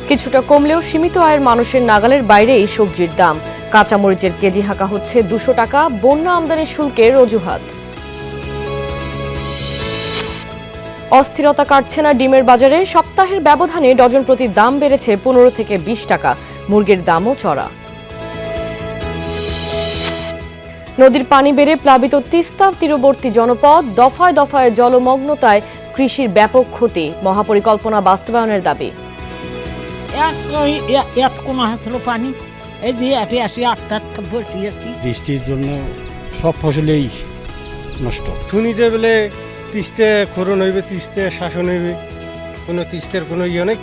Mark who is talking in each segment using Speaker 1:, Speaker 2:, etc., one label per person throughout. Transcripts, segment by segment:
Speaker 1: কিছুটা কমলেও সীমিত আয়ের মানুষের নাগালের বাইরে এই সবজির দাম। কাঁচামরিচের কেজি হাঁকা হচ্ছে 200 টাকা, বন্যা আমদানি শুল্কের অজুহাত। অস্থিরতা কাটছে না ডিমের বাজারে, সপ্তাহের ব্যবধানে ডজন প্রতি দাম বেড়েছে 15 থেকে 20 টাকা। মুরগির দামও চড়া। নদীর পানি বেড়ে প্লাবিত তিস্তা তীরবর্তী জনপদ, দফায় দফায় জলমগ্নতায় কৃষির ব্যাপক ক্ষতি। মহাপরিকল্পনা বাস্তবায়নের দাবি।
Speaker 2: পানি
Speaker 3: বৃষ্টির জন্য সব ফসলেই নষ্ট। শুনি যে বলে তিস্তে খরণ হইবে, তিস্তে শাসন হইবে, কোনো তিস্তের কোনো ইয়ে নেই।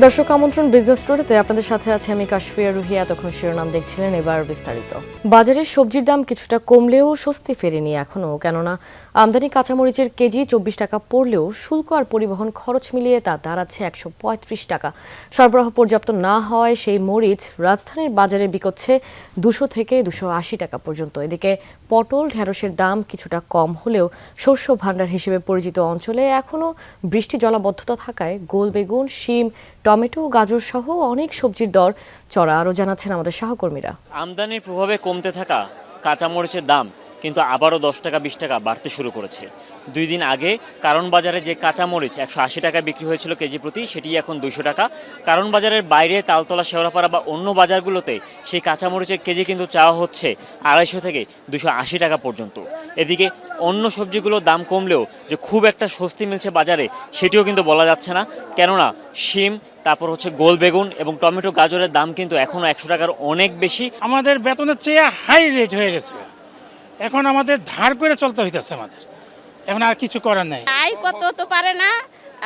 Speaker 1: দর্শক আমন্ত্রণ বিজনেস স্টোরিতে, আপনাদের সাথে আছে আমি কাশফিয়া রুহিয়া। তখন শিরোনাম দেখছিলেন, এবার বিস্তারিত। বাজারে সবজির দাম কিছুটা কমলেও স্বস্তি ফেরেনি এখনও, কেননা আমদানি কাঁচামরিচের কেজি 24 টাকা পড়লেও শুল্ক আর পরিবহন খরচ মিলিয়ে তা দাঁড়াচ্ছে 135 টাকা। সরবরাহ পর্যাপ্ত না হওয়ায় সেই মরিচ রাজধানীর বাজারে বিকোচ্ছে 200 থেকে 280 টাকা পর্যন্ত। এদিকে পটল, ঢেঁড়সের দাম কিছুটা কম হলেও শস্য ভাণ্ডার হিসেবে পরিচিত অঞ্চলে এখনও বৃষ্টি জলাবদ্ধতা থাকায় গোল বেগুন, শিম, টমেটো, গাজর সহ অনেক সবজির দর চড়া। আরও জানাচ্ছেন আমাদের সহকর্মীরা।
Speaker 4: আমদানির প্রভাবে কমতে থাকা কাঁচামরিচের দাম কিন্তু আবারও 10 টাকা 20 টাকা বাড়তে শুরু করেছে। 2 দিন আগে কারণ বাজারে যে কাঁচামরিচ 180 টাকায় বিক্রি হয়েছিল কেজি প্রতি, সেটি এখন 200 টাকা। কারণ বাজারের বাইরে তালতলা, শেওড়াপাড়া বা অন্য বাজারগুলোতে সেই কাঁচামরিচের কেজি কিন্তু চাওয়া হচ্ছে 250 থেকে 280 টাকা পর্যন্ত। এদিকে অন্য সবজিগুলোর দাম কমলেও যে খুব একটা স্বস্তি মিলছে বাজারে, সেটিও কিন্তু বলা যাচ্ছে না। কেননা শিম, তারপর হচ্ছে গোল বেগুন এবং টমেটো, গাজরের দাম কিন্তু এখনও 100 টাকার অনেক বেশি।
Speaker 2: আমাদের বেতনের চেয়ে হাই রেট হয়ে গেছে, এখন আমাদের ধার করে চলতে হইতেছে আমাদের, এখন আর কিছু করার নাই।
Speaker 5: আয় কত তো পারে না,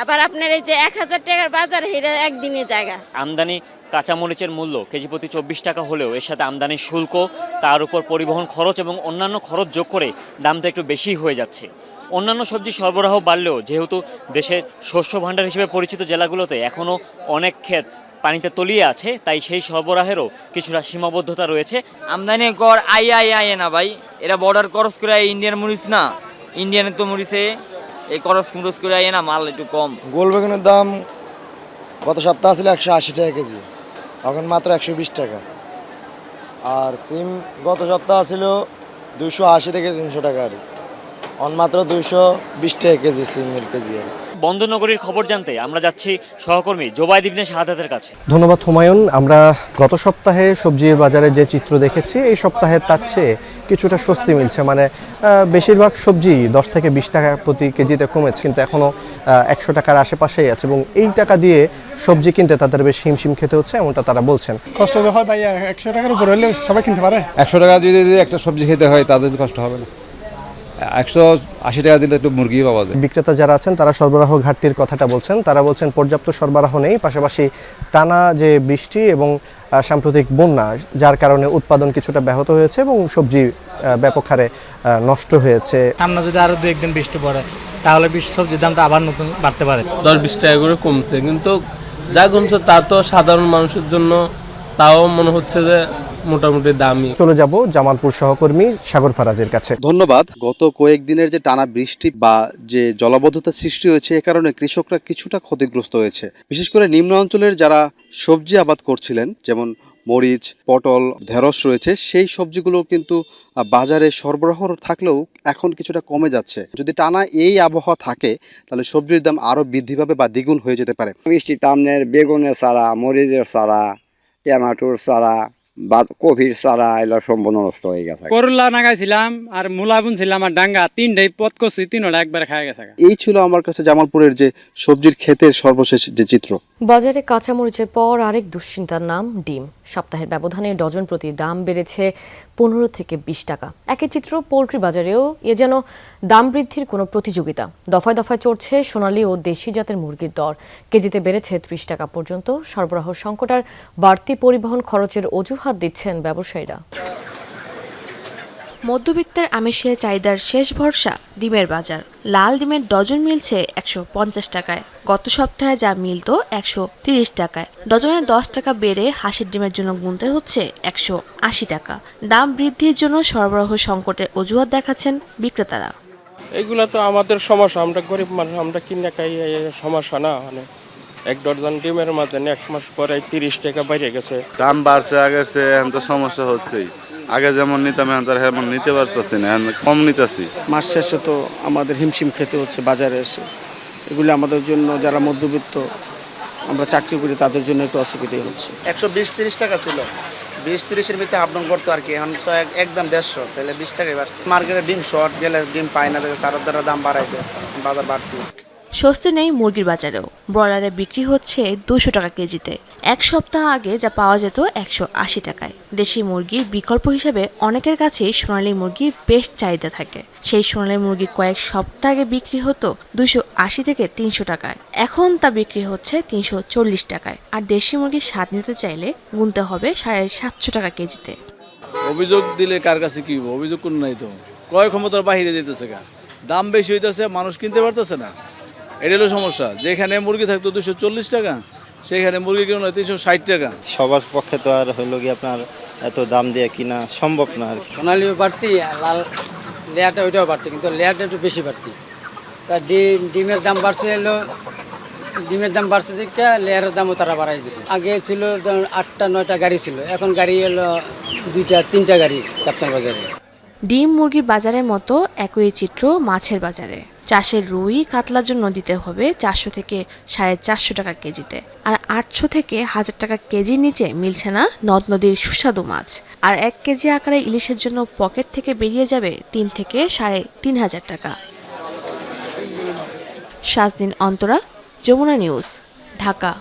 Speaker 5: আবার আপনার এই যে 1000 টাকার বাজার হেরে একদিনে জায়গা।
Speaker 4: আমদানি কাঁচামরিচের মূল্য কেজি প্রতি 24 টাকা হলেও এর সাথে আমদানি শুল্ক, তার উপর পরিবহন খরচ এবং অন্যান্য খরচ যোগ করে দামটা একটু বেশি হয়ে যাচ্ছে। অন্যান্য সবজি সরবরাহ বাড়লেও যেহেতু দেশের শস্য ভাণ্ডার হিসেবে পরিচিত জেলাগুলোতে এখনও অনেক ক্ষেত পানিতে তলিয়ে আছে, তাই সেই সরবরাহেরও কিছুটা সীমাবদ্ধতা রয়েছে।
Speaker 6: আমদানি কর আইয়ে না ভাই, এরা বর্ডার ক্রস করে ইন্ডিয়ান মরিচ না, ইন্ডিয়ানের তো মরিচে এই ক্রস করে আইয়ে না, মাল একটু কম।
Speaker 7: গোল বেগুনের দাম গত সপ্তাহ ছিল 180 টাকা কেজি, এখন মাত্র 120 টাকা। আর সিম গত সপ্তাহ ছিল 280 থেকে 300 টাকা, আর এখন মাত্র 220 টাকা কেজি সিমের কেজি।
Speaker 4: বন্দরনগরীর খবর জানতে আমরা যাচ্ছি সহকর্মী জোবায়েদ ইবনে শাহাদাতের কাছে।
Speaker 8: ধন্যবাদ হুমায়ুন। আমরা গত সপ্তাহে সবজির বাজারে যে চিত্র দেখেছি, এই সপ্তাহে তার চেয়ে কিছুটা স্বস্তি মিলছে। মানে বেশিরভাগ সবজি 10 থেকে 20 টাকা প্রতি কেজিতে কমেছে, কিন্তু এখনও 100 টাকার আশেপাশেই আছে এবং এই টাকা দিয়ে সবজি কিনতে তাদের বেশ হিমশিম খেতে হচ্ছে, এমনটা তারা বলছেন।
Speaker 9: কষ্ট তো হয় ভাই, 100 টাকার উপর হলে সবাই কিনতে পারে।
Speaker 10: 100 টাকা যদি একটা সবজি খেতে হয় তাদের কষ্ট হবে না, 180 টাকা দিলে একটু মুরগি পাওয়া যায়।
Speaker 8: বিক্রেতা যারা আছেন তারা সরবরাহ ঘাটতির কথাটা বলছেন। তারা বলছেন পর্যাপ্ত সরবরাহ নেই, পাশাপাশি টানা যে বৃষ্টি এবং সাম্প্রতিক বন্যা, যার কারণে উৎপাদন কিছুটা ব্যাহত হয়েছে এবং সবজি ব্যাপক হারে নষ্ট হয়েছে।
Speaker 2: সামনে যদি আরো 2-1 দিন বৃষ্টি পড়ে তাহলে সবজির দামটা আবার নতুন বাড়তে পারে।
Speaker 11: 10-20 টাকা করে কমছে, কিন্তু যা কমছে তা তো সাধারণ মানুষের জন্য তাও মনে হচ্ছে যে মোটামুটি দামি।
Speaker 8: চলে যাব জামালপুর সহকর্মী সাগর ফারাজের কাছে।
Speaker 12: ধন্যবাদ। গত কয়েকদিনের যে টানা বৃষ্টি বা যে জলাবদ্ধতা সৃষ্টি হয়েছে, এ কারণে কৃষকরা কিছুটা ক্ষতিগ্রস্ত হয়েছে। বিশেষ করে নিম্ন অঞ্চলের যারা সবজি আবাদ করছিলেন, যেমন মরিচ, পটল, ঢেঁড়স রয়েছে, সেই সবজিগুলো কিন্তু বাজারে সরবরাহ থাকলেও এখন কিছুটা কমে যাচ্ছে। যদি টানা এই আবহাওয়া থাকে তাহলে সবজির দাম আরও বৃদ্ধি পাবে বা দ্বিগুণ হয়ে যেতে পারে।
Speaker 13: বৃষ্টিতে আপনার বেগুনের চারা, মরিচের চারা, টমেটোর চারা বা কফির চারা এগুলো সম্পূর্ণ নষ্ট হয়ে গেছে।
Speaker 14: করলা লাগাইছিলাম আর মূলা বুনছিলাম আর ডাঙ্গা, 3টাই পথ করছি, 3টা একবারে খায় গেছে।
Speaker 12: এই ছিল আমার কাছে জামালপুরের যে সবজির ক্ষেতের সর্বশেষ যে চিত্র।
Speaker 1: বাজারে কাঁচামরিচের পর আরেক দুশ্চিন্তার নাম ডিম। সপ্তাহের ব্যবধানে ডজন প্রতি দাম বেড়েছে 15 থেকে 20 টাকা। একই চিত্র পোল্ট্রি বাজারেও। এ যেন দাম বৃদ্ধির কোনো প্রতিযোগিতা। দফায় দফায় চড়ছে সোনালী ও দেশি জাতের মুরগির দর। কেজিতে বেড়েছে 30 টাকা পর্যন্ত। সরবরাহ সংকট আর বাড়তি পরিবহন খরচের অজুহাত দিচ্ছেন ব্যবসায়ীরা।
Speaker 15: মধ্যবিত্তের আমিষের চাহিদার শেষ ভরসা ডিমের বাজার। লাল ডিমের ডজন মিলছে 150 টাকায়, গত সপ্তাহে যা মিলত 130 টাকায়। ডজনে 10 টাকা বেড়ে হাঁসের ডিমের জন্য গুনতে হচ্ছে 180 টাকা। দাম বৃদ্ধির জন্য সরবরাহ সংকটের অজুহাত দেখাচ্ছেন বিক্রেতারা।
Speaker 3: এইগুলা তো আমাদের সমস্যা, আমরা গরিব মানুষ, আমরা কিনে খাই, সমস্যা না। মানে 1 ডজন ডিমের মাঝে 1 মাস পরে 30 টাকা বেড়ে গেছে।
Speaker 7: দাম বাড়ছে, আগের চেয়ে এখন তো সমস্যা হচ্ছেই। আগে যেমন নিতাম এখন তার তেমন নিতে পারতেছি না, এখন কম নিতেছি।
Speaker 14: মাস শেষে তো আমাদের হিমশিম খেতে হচ্ছে বাজারে এসে। এগুলি আমাদের জন্য, যারা মধ্যবিত্ত আমরা চাকরি করি, তাদের জন্য একটু অসুবিধা হচ্ছে।
Speaker 6: 120-30 টাকা ছিল, 20-30-এর ভিতরে আপডাউন করতো আর কি। এখন তো একদম 150, তাহলে 20 টাকাই বাড়ছে। মার্কেটে ডিম শর্ট গেলে ডিম পায় না, সারের দ্বারা দাম বাড়াই দেয়, বাজার বাড়তি।
Speaker 15: স্বস্তি নেই মুরগির বাজারেও। ব্রয়লারে বিক্রি হচ্ছে 200 টাকা কেজিতে। এক সপ্তাহ আগে যা পাওয়া যেত 180 টাকায়। দেশি মুরগির বিকল্প হিসেবে অনেকের কাছেই সোনালী মুরগির বেশ চাহিদা থাকে। সেই সোনালী মুরগি কয়েক সপ্তাহ আগে বিক্রি হতো 280 থেকে 300 টাকায়, এখন তা বিক্রি হচ্ছে 340 টাকায়। আর দেশি মুরগির স্বাদ নিতে চাইলে গুনতে হবে 750 টাকা কেজিতে।
Speaker 3: অভিযোগ দিলে কার কাছে কি হইব? অভিযোগ কোন নাই তো, ক্রয় ক্ষমতার বাহিরে যেতেছে, দাম বেশি হইতেছে, মানুষ কিনতে পারতেছে না। এটা হলো সমস্যা। যেখানে মুরগি থাকতো 240 টাকা, সেখানে মুরগি কিনো 360 টাকা।
Speaker 7: সবার পক্ষে তো আর হইলো কি আপনার এত দাম দিয়ে কিনা সম্ভব না আর কি।
Speaker 14: সোনালিও বাড়তি, লাল লেয়ারটা ওইটাও বাড়তি, কিন্তু লেয়ারটা একটু বেশি বাড়তি। তা ডিমের দাম বাড়ছে, ডিমের দাম বাড়ছে দেখে লেয়ারের দামও তারা বাড়াই দিচ্ছে। আগে ছিল 8টা-9টা গাড়ি ছিল, এখন গাড়ি এলো 2টা-3টা গাড়ি কাপ্তান বাজারে।
Speaker 15: ডিম মুরগির বাজারের মতো একই চিত্র মাছের বাজারে। চাষের রুই কাতলার জন্য দিতে হবে 400 থেকে 450 টাকা কেজিতে, আর 800 থেকে 1000 টাকা কেজির নিচে মিলছে না নদ নদীর সুস্বাদু মাছ। আর 1 কেজি আকারে ইলিশের জন্য পকেট থেকে বেরিয়ে যাবে 3 থেকে 3500 টাকা। শাজদিন অন্তরা, যমুনা নিউজ, ঢাকা।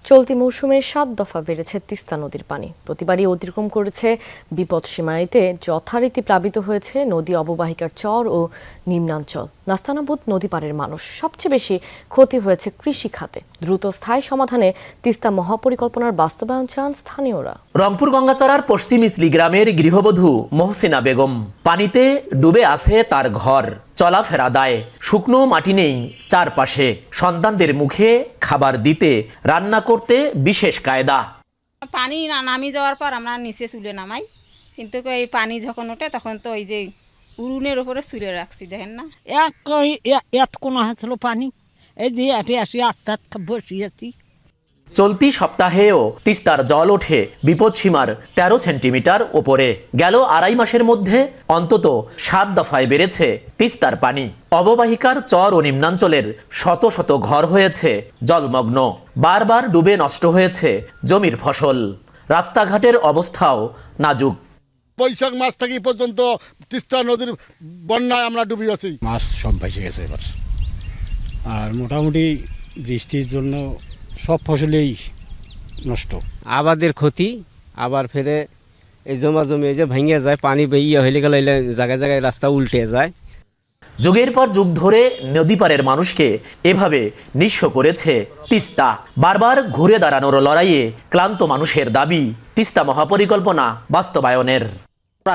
Speaker 1: চলতি মৌসুমে 7 দফা বেড়েছে তিস্তা নদীর পানি। প্রতিবারই অতিক্রম করেছে বিপদসীমাতে, যথারীতি প্লাবিত হয়েছে নদী অববাহিকার চর ও নিম্নাঞ্চল। নাস্তানাবুদ নদী পাড়ের মানুষ। সবচেয়ে বেশি ক্ষতি হয়েছে কৃষি খাতে। দ্রুত স্থায়ী সমাধানে তিস্তা মহাপরিকল্পনার বাস্তবায়ন চান স্থানীয়রা।
Speaker 16: রংপুর গঙ্গাচড়ার পশ্চিম ইসলি গ্রামের গৃহবধূ মহসিনা বেগম। পানিতে ডুবে আছে তার ঘর, চলাফেরা দায়, শুকনো মাটি নেই চারপাশে। সন্তানদের মুখে খাবার দিতে, রান্না করতে বিশেষ কায়দা।
Speaker 5: পানি নামি যাওয়ার পর আমরা নিচে চুলে নামাই, কিন্তু এই পানি যখন ওঠে তখন তো ওই যে উড়ুনের উপরে চুলে রাখছি, দেখেন না
Speaker 14: এত কোনো হয়েছিল পানি, এই যে এটি আসি আস্তে আস্তে বসিয়েছি।
Speaker 16: চলতি সপ্তাহেও তিস্তার জল ওঠে বিপদসীমার 13 সেন্টিমিটার ওপরে। গেল 2.5 মাসের মধ্যে অন্তত 7 দফায় বেড়েছে তিস্তার পানি। অববাহিকার চর ও নিম্নাঞ্চলের শত শত ঘর হয়েছে জলমগ্ন। বারবার ডুবে নষ্ট হয়েছে জমির ফসল। রাস্তাঘাটের অবস্থাও নাজুক।
Speaker 9: বৈশাখ মাস থেকে পর্যন্ত তিস্তা নদীর বন্যায় আমরা ডুবে আছি।
Speaker 3: মাছ সব ভেসে গেছে এবার। আর মোটামুটি বৃষ্টির জন্য সব ফসলেই নষ্ট।
Speaker 14: আবাদের ক্ষতি, আবার ফেরে এই জমা জমি এই যে ভেঙে যায়, পানি বেরিয়ে হইলে গেলে জায়গায় জায়গায় রাস্তা উল্টে যায়।
Speaker 16: যুগের পর যুগ ধরে নদীপাড়ের মানুষকে এভাবে নিঃস্ব করেছে তিস্তা। বারবার ঘুরে দাঁড়ানোর লড়াইয়ে ক্লান্ত মানুষের দাবি তিস্তা মহাপরিকল্পনা বাস্তবায়নের।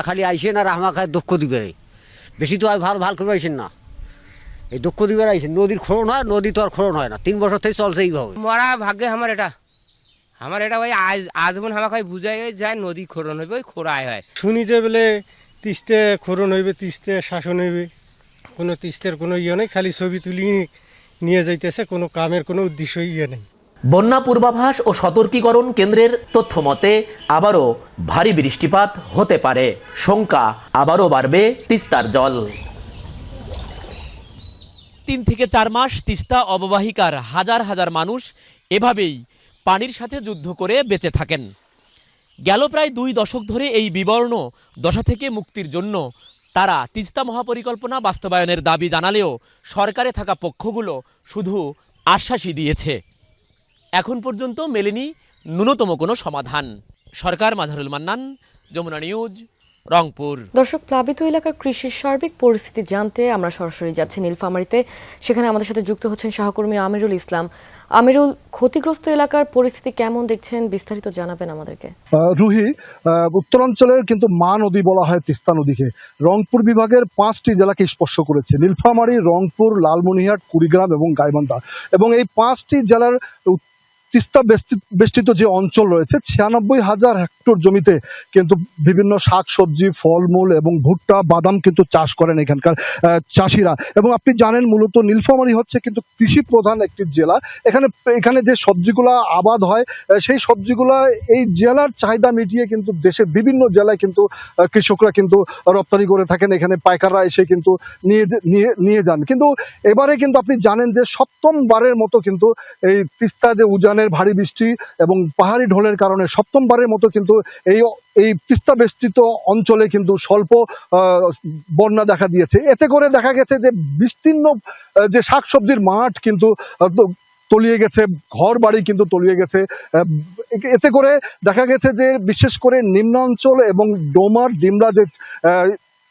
Speaker 14: খালি আইসেন আর আমাকে দুঃখ দিবে, বেশি তো আর ভাল করে আইসেন না। এই দুঃখ দিবে আইসেন, নদীর খোরণ হয়, নদী তো আর খোরণ হয় না। 3 বছর থেকে চলছে এইভাবে।
Speaker 6: মরা ভাগ্যে আমার এটা ভাই আজীবন আমাকে বুঝাই যায় নদী খোরণ হইবে, ওই খোড়ায় হয়।
Speaker 3: শুনি যে বলে তিস্তে খরণ হইবে, তিস্তে শাসন হইবে, কোনো তিস্তের কোনো ইয়ে নেই, খালি ছবি তুলি নিয়ে যাইতেছে, কোনো কামের কোনো উদ্দেশ্য ইয়ে নেই।
Speaker 16: বন্যা পূর্বাভাস ও সতর্কীকরণ কেন্দ্রের তথ্য মতে আবারও ভারী বৃষ্টিপাত হতে পারে। শঙ্কা আবারও বাড়বে তিস্তার জল। 3 থেকে 4 মাস তিস্তা অববাহিকার হাজার হাজার মানুষ এভাবেই পানির সাথে যুদ্ধ করে বেঁচে থাকেন। গেল প্রায় 2 দশক ধরে এই বিবর্ণ দশা থেকে মুক্তির জন্য তারা তিস্তা মহাপরিকল্পনা বাস্তবায়নের দাবি জানালেও সরকারে থাকা পক্ষগুলো শুধু আশ্বাসই দিয়েছে। এখন পর্যন্ত মেলেনি ন্যূনতম কোনো সমাধান। সরকার, মাঝারুল মান্নান, যমুনা নিউজ, রংপুর।
Speaker 1: দর্শক, প্লাবিত এলাকার কৃষির সার্বিক পরিস্থিতি জানতে আমরা সরাসরি যাচ্ছি নীলফামারীতে। সেখানে আমাদের সাথে যুক্ত হচ্ছেন সহকর্মী আমিরুল ইসলাম। আমিরুল, ক্ষতিগ্রস্ত এলাকার পরিস্থিতি কেমন দেখছেন, বিস্তারিত জানাবেন আমাদেরকে।
Speaker 9: রুহি, উত্তরাঞ্চলের কিন্তু মা নদী বলা হয় তিস্তা নদীকে। রংপুর বিভাগের ৫টি জেলাকে স্পর্শ করেছে, নীলফামারী, রংপুর, লালমনিরহাট, কুড়িগ্রাম এবং গাইবান্ধা। এবং এই ৫টি জেলার তিস্তা বেষ্টিত যে অঞ্চল রয়েছে ৯৬,০০০ হেক্টর জমিতে কিন্তু বিভিন্ন শাকসবজি, ফলমূল এবং ভুট্টা, বাদাম কিন্তু চাষ করেন এখানকার চাষিরা। এবং আপনি জানেন মূলত নীলফামারী হচ্ছে কিন্তু কৃষি প্রধান একটি জেলা। এখানে যে সবজিগুলা আবাদ হয় সেই সবজিগুলা এই জেলার চাহিদা মিটিয়ে কিন্তু দেশের বিভিন্ন জেলায় কিন্তু কৃষকরা কিন্তু রপ্তানি করে থাকেন। এখানে পাইকাররা এসে কিন্তু নিয়ে যান। কিন্তু এবারে কিন্তু আপনি জানেন যে সপ্তমবারের মতো কিন্তু এই তিস্তা যে উজানের ভারী বৃষ্টি এবং পাহাড়ি ঢলের কারণে সপ্তমবারের মতো কিন্তু এই তিস্তা বেষ্টিত অঞ্চলে কিন্তু স্বল্প বন্যা দেখা দিয়েছে। এতে করে দেখা গেছে যে বিস্তীর্ণ যে শাকসবজির মাঠ কিন্তু তলিয়ে গেছে, ঘর বাড়ি কিন্তু তলিয়ে গেছে। এতে করে দেখা গেছে যে বিশেষ করে নিম্নাঞ্চল এবং ডোমার ডিমরা যে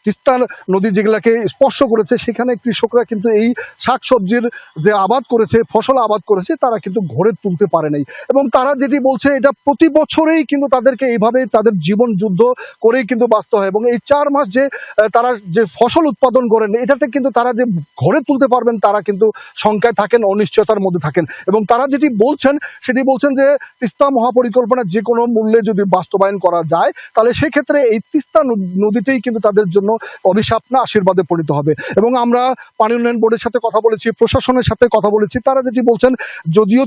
Speaker 9: তিস্তা নদী যেগুলাকে স্পর্শ করেছে সেখানে কৃষকরা কিন্তু এই শাকসবজির যে আবাদ করেছে, ফসল আবাদ করেছে, তারা কিন্তু ঘরে তুলতে পারে নাই। এবং তারা যেটি বলছে এটা প্রতি বছরেই কিন্তু তাদেরকে এইভাবে তাদের জীবন যুদ্ধ করেই কিন্তু বাঁচতে হয়। এবং এই 4 মাস যে তারা যে ফসল উৎপাদন করেন এটাতে কিন্তু তারা যে ঘরে তুলতে পারবেন তারা কিন্তু শঙ্কায় থাকেন, অনিশ্চয়তার মধ্যে থাকেন। এবং তারা যেটি বলছেন সেটি বলছেন যে তিস্তা মহাপরিকল্পনা যে কোনো মূল্যে যদি বাস্তবায়ন করা যায় তাহলে সেক্ষেত্রে এই তিস্তা নদীতেই কিন্তু তাদের জন্য অভিশাপ না আশীর্বাদে পরিণত হবে। এবং আমরা পানি উন্নয়ন বোর্ডের সাথে কথা বলেছি, প্রশাসনের সাথে কথা বলেছি, তারা যেটি বলছেন যদিও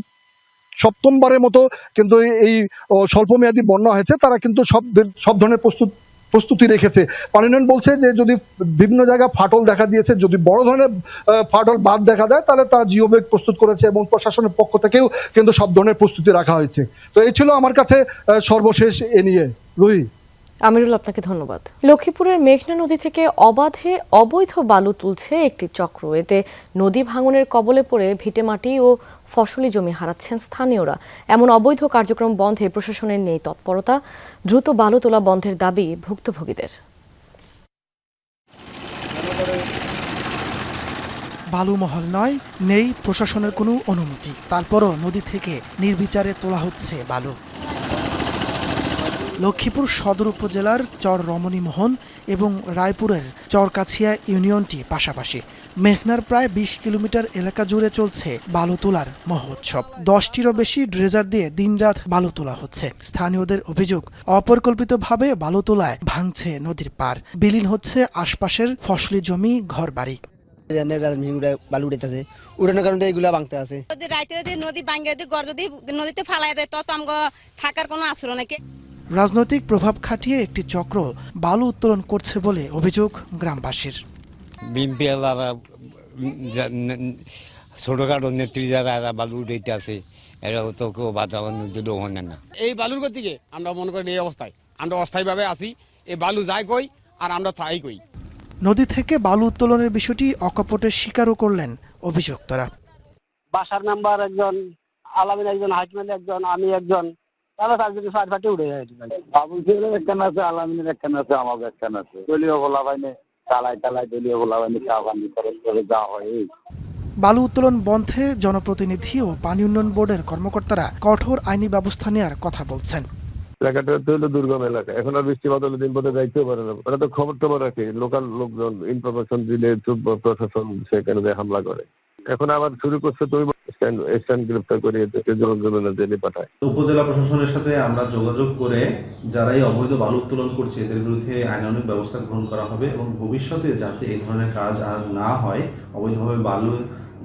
Speaker 9: সপ্তমবারের মতো কিন্তু এই স্বল্পমেয়াদী বন্যা হয়েছে, তারা কিন্তু সব ধরনের প্রস্তুতি রেখেছে। পানি উন্নয়ন বলছে যে যদি বিভিন্ন জায়গায় ফাটল দেখা দিয়েছে, যদি বড় ধরনের ফাটল বাদ দেখা যায় তাহলে তারা জিওব্যাগ প্রস্তুত করেছে এবং প্রশাসনের পক্ষ থেকেও কিন্তু সব ধরনের প্রস্তুতি রাখা হয়েছে। তো এই ছিল আমার কাছে সর্বশেষ এ নিয়ে। রুহি।
Speaker 1: আমিরুল, আপনাকে ধন্যবাদ। লক্ষ্মীপুরের মেঘনা নদী থেকে অবাধে অবৈধ বালু তুলছে একটি চক্র। এতে নদী ভাঙনের কবলে পড়ে ভিটেমাটি ও ফসলি জমি হারাচ্ছেন স্থানীয়রা। এমন অবৈধ কার্যক্রম বন্ধে প্রশাসনের নেই তৎপরতা। দ্রুত বালু তোলা বন্ধের দাবি ভুক্তভোগীদের।
Speaker 17: বালুমহল নয়, নেই প্রশাসনের কোনো অনুমতি, তারপরও নদী থেকে নির্বিচারে তোলা হচ্ছে বালু। লক্ষ্মীপুর সদর উপজেলার চর রমণীমোহন এবং রায়পুরের চরকাছিয়া ইউনিয়নটি পাশাপাশি। মেঘনার প্রায় ২০ কিলোমিটার এলাকা জুড়ে চলছে বালু তোলার মহোৎসব। 10টিরও বেশি ড্রেজার দিয়ে দিনরাত বালু তোলা হচ্ছে। স্থানীয়দের অভিযোগ, অপরিকল্পিতভাবে বালু তোলায় ভাঙছে নদীর পার, বিলীন হচ্ছে আশপাশের ফসলি জমি, ঘরবাড়ি।
Speaker 14: বালু উঠেছে, উঠানোর কারণে এগুলা ভাঙতে আছে।
Speaker 5: রাইতে যদি নদী ভাঙে যদি নদীতে ফালাই দেয় তত আমগো থাকার কোনো আশ্রয় নাকি।
Speaker 17: রাজনৈতিক প্রভাব খাটিয়ে একটি চক্র বালু উত্তোলন করছে বলে অভিযোগ গ্রামবাসীর।
Speaker 18: ছোটখাটো নেত্রী যারা এরা বালু উঠাইতে আছে এরা তো কেউ বাতাবরণ হয় না।
Speaker 9: এই বালুর গতিকে আমরা মনে করি এই অবস্থায় আমরা অস্থায়ীভাবে আছি। এই বালু যায় কই আর আমরা তাই কই।
Speaker 17: নদী থেকে বালু উত্তোলনের বিষয়টি অকপটে স্বীকারও করলেন অভিযুক্তরা।
Speaker 14: বাসার নাম্বার একজন, আলামিন একজন, হাকিম একজন, আমি একজন, তারা 4 ফাটে উঠে যায়।
Speaker 18: বাবুল সিংহের একখান আছে, আলামিনের একখান আছে, আমাদের একখান আছে। দলীয় বলা হয়নি, চালায় দলীয় বলা হয়নি, চা পানি খরচ করে যাওয়া হয়।
Speaker 17: বালু উত্তোলন বন্ধে জনপ্রতিনিধি ও পানি উন্নয়ন বোর্ডের কর্মকর্তারা কঠোর আইনি ব্যবস্থা নেওয়ার কথা বলছেন।
Speaker 18: এলাকাটা তো হলো দুর্গম এলাকা, এখন আর বৃষ্টিপাত হলে দিন পথে যাইতেও পারে না। ওরা তো খবর টবর রাখে, লোকাল লোকজন ইনফরমেশন দিলে প্রশাসন সেখানে হামলা করে। এখন আবার শুরু করছে তো স্ট্যান্ড গ্রেফতার করে জেলে পাঠায়।
Speaker 19: উপজেলা প্রশাসনের সাথে আমরা যোগাযোগ করে যারা এই অবৈধ বালু উত্তোলন করছে এদের বিরুদ্ধে আইনানুগ ব্যবস্থা গ্রহণ করা হবে এবং ভবিষ্যতে যাতে এই ধরনের কাজ আর না হয়, অবৈধভাবে বালু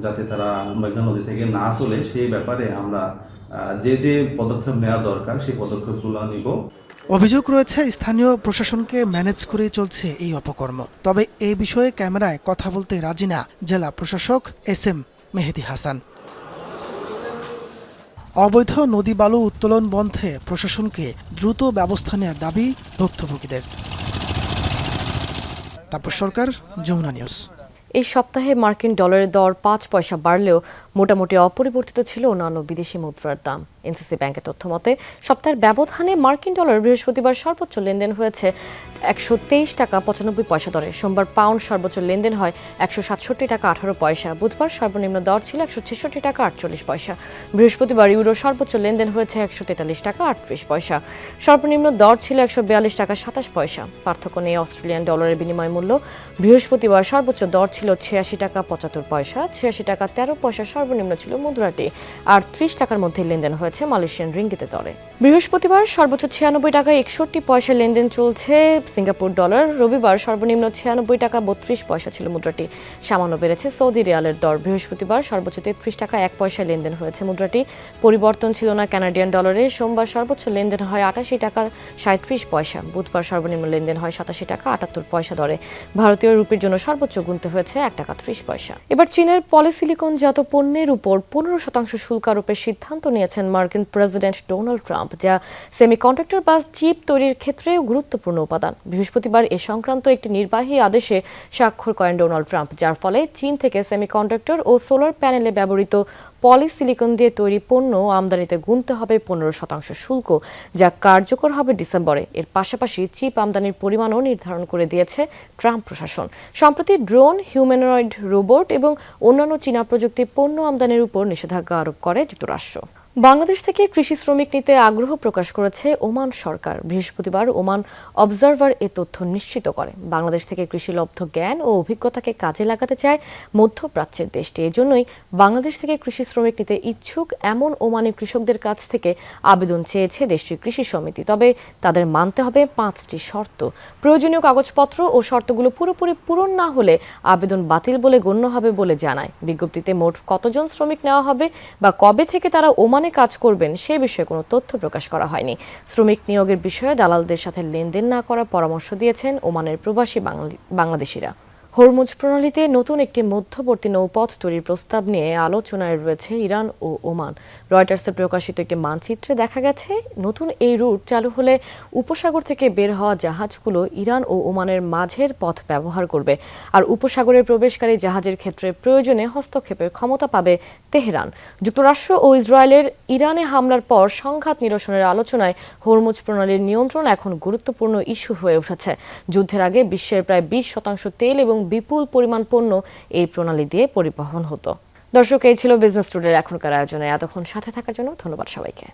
Speaker 19: যাতে তারা মেঘনা নদী থেকে না তোলে সেই ব্যাপারে আমরা যে পদক্ষেপ নেওয়া দরকার সেই পদক্ষেপগুলো নিব।
Speaker 17: অভিযোগ রয়েছে স্থানীয় প্রশাসনকে ম্যানেজ করেই চলছে এই অপকর্ম। তবে এই বিষয়ে ক্যামেরায় কথা বলতে রাজি না জেলা প্রশাসক SM মেহেদি হাসান। অবৈধ নদী বালু উত্তোলন বন্ধে প্রশাসনকে দ্রুত ব্যবস্থা নেওয়ার দাবি ভুক্তভোগীদের। তারপর সরকার, যমুনা নিউজ।
Speaker 1: এই সপ্তাহে মার্কিন ডলারের দর 5 পয়সা বাড়লেও মোটামুটি অপরিবর্তিত ছিল অন্যান্য বিদেশি মুদ্রার দাম। এনসিসি ব্যাংকের তথ্য মতে সপ্তাহের ব্যবধানে মার্কিন ডলার বৃহস্পতিবার সর্বোচ্চ লেনদেন হয়েছে 123 টাকা 95 পয়সা দরে। সোমবার পাউন্ড সর্বোচ্চ লেনদেন হয় 167 টাকা 18 পয়সা। বুধবার সর্বনিম্ন দর ছিল 166 টাকা 48 পয়সা। বৃহস্পতিবার ইউরো সর্বোচ্চ লেনদেন হয়েছে 143 টাকা 38 পয়সা। সর্বনিম্ন দর ছিল 142 টাকা 27 পয়সা। পার্থক্য নেই অস্ট্রেলিয়ান ডলারের বিনিময় মূল্য। বৃহস্পতিবার সর্বোচ্চ দর ছিল 86 টাকা 75 পয়সা, 86 টাকা 13 পয়সা সর্বনিম্ন ছিল মুদ্রাটি, আর 30 টাকার মধ্যে লেনদেন হয়েছে মালয়েশিয়ান রিঙ্গিতের দরে। বৃহস্পতিবার সর্বোচ্চ 96 টাকা 61 পয়সা লেনদেন চলছে সিঙ্গাপুর ডলার। রবিবার সর্বনিম্ন 96 টাকা 32 পয়সা ছিল মুদ্রাটি, সামান্য বেড়েছে সৌদি রিয়ালের দর। বৃহস্পতিবার সর্বোচ্চ 33 টাকা 1 পয়সা লেনদেন হয়েছে মুদ্রাটি, পরিবর্তন ছিল না কানাডিয়ান ডলারে। সোমবার সর্বোচ্চ লেনদেন হয় 88 টাকা 37 পয়সা। বুধবার সর্বনিম্ন লেনদেন হয় 87 টাকা 78 পয়সা দরে। ভারতীয় রুপির জন্য সর্বোচ্চ গুনতে হয়েছে 1 টাকা 30 পয়সা। এবার চীনের পলিসিলিকনজাত পণ্যের উপর 15% শুল্ক আরোপের সিদ্ধান্ত নিয়েছেন মার্কিন প্রেসিডেন্ট ডোনাল্ড ট্রাম্প, যা সেমিকন্ডাক্টর বা চিপ তৈরির ক্ষেত্রেও গুরুত্বপূর্ণ উপাদান। বৃহস্পতিবার এ সংক্রান্ত একটি নির্বাহী আদেশে স্বাক্ষর করেন ডোনাল্ড ট্রাম্প, যার ফলে চীন থেকে সেমিকন্ডাক্টর ও সোলার প্যানেলে ব্যবহৃত পলিসিলিকন দিয়ে তৈরি পণ্য আমদানিতে গুনতে হবে 15% শুল্ক, যা কার্যকর হবে ডিসেম্বরে। এর পাশাপাশি চিপ আমদানির পরিমাণও নির্ধারণ করে দিয়েছে ট্রাম্প প্রশাসন। সম্প্রতি ড্রোন, হিউম্যানয়েড রোবট এবং অন্যান্য চীনা প্রযুক্তি পণ্য আমদানির উপর নিষেধাজ্ঞা আরোপ করে যুক্তরাষ্ট্র। বাংলাদেশ থেকে কৃষি শ্রমিক নিতে আগ্রহ প্রকাশ করেছে ওমান সরকার। বৃহস্পতিবার ওমান অবজারভার এ তথ্য নিশ্চিত করে। বাংলাদেশ থেকে কৃষিলব্ধ জ্ঞান ও অভিজ্ঞতাকে কাজে লাগাতে চায় মধ্যপ্রাচ্যের দেশটি। এজন্যই বাংলাদেশ থেকে কৃষি শ্রমিক নিতে ইচ্ছুক এমন ওমানি কৃষকদের কাছ থেকে আবেদন চেয়েছে দেশটির কৃষি সমিতি। তবে তাদের মানতে হবে 5টি শর্ত। প্রয়োজনীয় কাগজপত্র ও শর্তগুলো পুরোপুরি পূরণ না হলে আবেদন বাতিল বলে গণ্য হবে বলে জানায়। বিজ্ঞপ্তিতে মোট কতজন শ্রমিক নেওয়া হবে বা কবে থেকে তারা ওমানে কাজ করবেন সে বিষয়ে কোনো তথ্য প্রকাশ করা হয়নি। শ্রমিক নিয়োগের বিষয়ে দালালদের সাথে লেনদেন না করার পরামর্শ দিয়েছেন ওমানের প্রবাসী বাংলাদেশিরা। হরমুজ প্রণালীতে নতুন একটি মধ্যবর্তী নৌপথ তৈরির প্রস্তাব নিয়ে আলোচনায় রয়েছে ইরান ও ওমান। রয়টার্সে প্রকাশিত একটি মানচিত্রে দেখা গেছে, নতুন এই রুট চালু হলে উপসাগর থেকে বের হওয়া জাহাজগুলো ইরান ও ওমানের মাঝের পথ ব্যবহার করবে, আর উপসাগরের প্রবেশকারী জাহাজের ক্ষেত্রে প্রয়োজনে হস্তক্ষেপের ক্ষমতা পাবে তেহরান। যুক্তরাষ্ট্র ও ইসরায়েলের ইরানে হামলার পর সংঘাত নিরসনের আলোচনায় হরমুজ প্রণালীর নিয়ন্ত্রণ এখন গুরুত্বপূর্ণ ইস্যু হয়ে উঠেছে। যুদ্ধের আগে বিশ্বের প্রায় 20% তেল এবং বিপুল পরিমাণ পণ্য এই প্রণালী দিয়ে পরিবহন হতো। দর্শক, এই ছিল বিজনেস টুডের এখনকার আয়োজনে। এতক্ষণ সাথে থাকার জন্য ধন্যবাদ সবাইকে।